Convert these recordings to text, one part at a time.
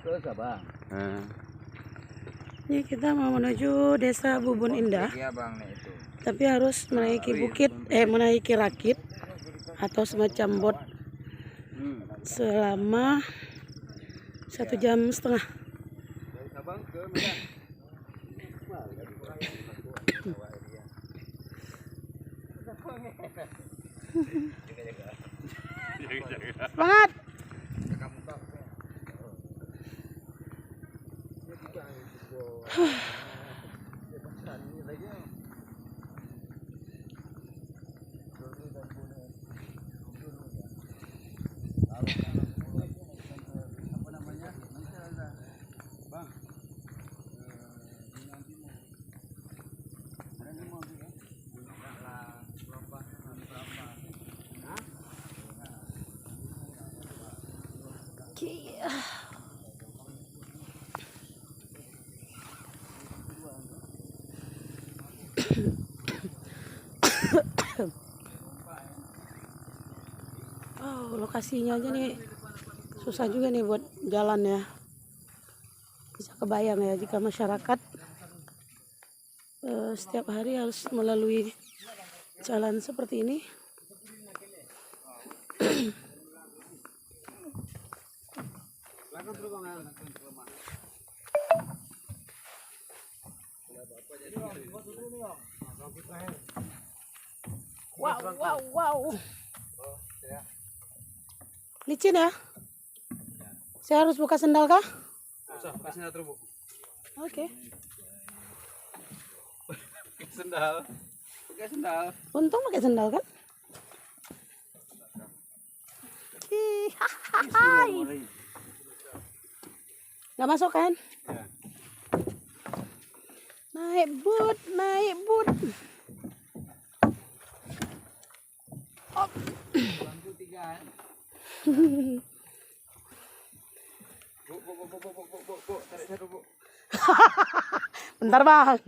ke Sabang. Ini kita mau menuju Desa Bubun Indah. Tapi harus menaiki bukit, menaiki rakit atau semacam bot selama 1,5 jam. Semangat! Oh, lokasinya aja nih susah juga nih buat jalan ya. Bisa kebayang ya jika masyarakat setiap hari harus melalui jalan seperti ini. Wow. Licin ya? Saya harus buka sendal kah? Buka sendal terus, Bu. Oke. Pakai sendal. Untung pakai sendal kan? Gak masuk kan? Ya. Naik but. Oh. Bangku 3. Bu, tarik satu, Bu. Bentar bang.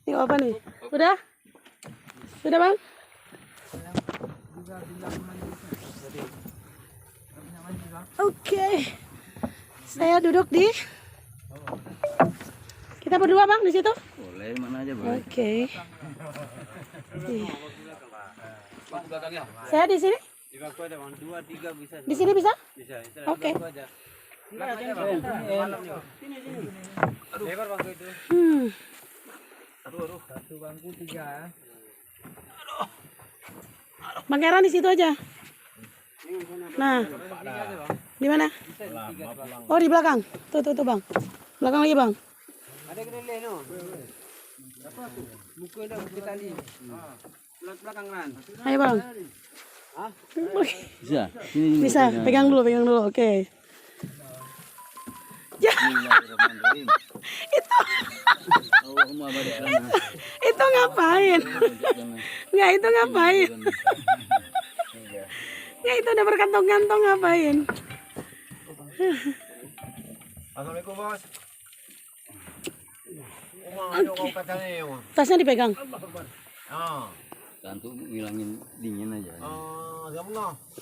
Ini apa nih? Udah? Sudah bang? Oke. Saya duduk di. Kita berdua bang di situ? Boleh, mana aja boleh. Oke. Bang, belakangnya. Saya di sini? Di bangku ada, Bang. 2, 3 bisa. Di sini bisa? Bisa. Oke. Sini. Lebar bangku itu. Aduh. 1 bangku 3. Bang Heran di situ aja. Nah, di mana? Oh di belakang. Tuh bang. Belakang lagi bang. Ada gede no. Apa tuh? Buku ada buku tali. Belakang kan. Ayo bang. Hah? Bisa. Bisa. Pegang dulu. Oke. Ya. Itu ngapain? Nggak, itu ngapain? Nggak, itu udah berkantong-kantong ngapain? Assalamualaikum, Bos. Tasnya dipegang. Untuk ngilangin dingin aja.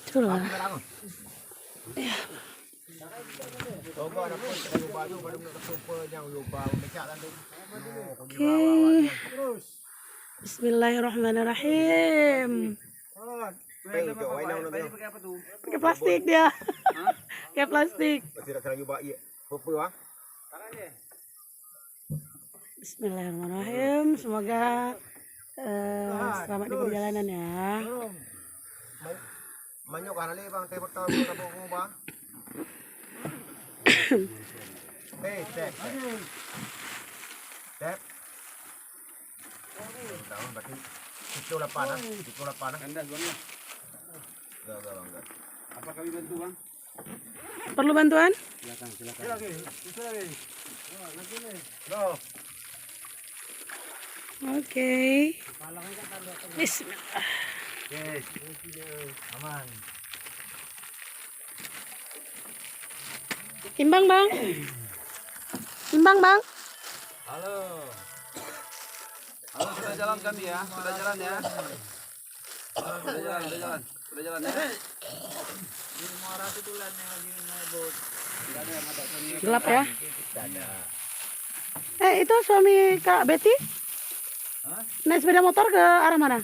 Itulah. Oke. Bismillahirrahmanirrahim. Pakai plastik dia. Pakai plastik. Bismillahirrahmanirrahim. Semoga selamat di perjalanan ya. Apa kami bantu, Bang? Perlu bantuan? Silakan. Oke. Bismillah. Aman. Timbang bang. Halo, sudah jalan kami ya? Sudah jalan ya? Sudah jalan ya? Di Muara itu tulan yang lagi naik bot. Gelap ya. Itu suami Kak Betty? Naik sepeda motor ke arah mana?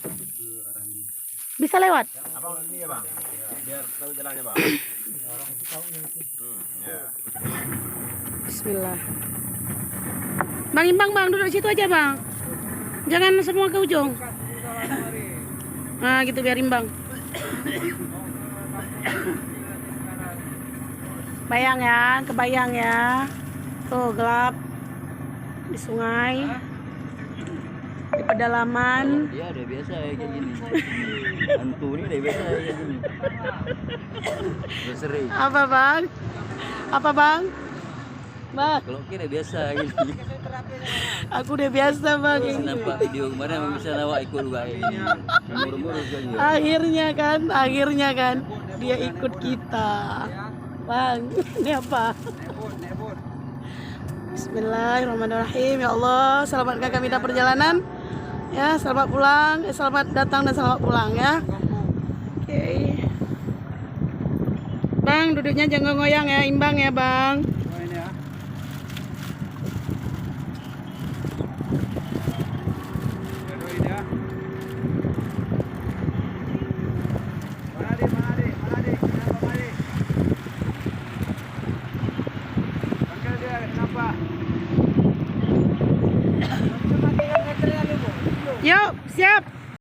Bisa lewat? Abang ini ya bang, biar tahu jalannya bang. Bismillah. Bang Imbang, bang duduk situ aja bang. Jangan semua ke ujung. Nah gitu biar imbang. Bayang ya, kebayang ya. Tuh gelap di sungai, di pedalaman. Dia udah biasa ya kayak gini. Hantu ini udah biasa ya kayak gini. Udah sering. Apa bang? Apa bang? Bang, Kalau kira biasa gini. aku udah biasa bang. Terus nampak video kemarin emang bisa lawak ikut juga kayak gini. Murmur saja. Akhirnya kan dia ikut kita. Bang, ini apa? Bismillahirrahmanirrahim. Ya Allah, selamatkan kami dalam perjalanan. Ya, selamat pulang, selamat datang dan selamat pulang ya. Oke. Bang, duduknya jangan goyang ya, imbang ya, Bang. Yuk, siap.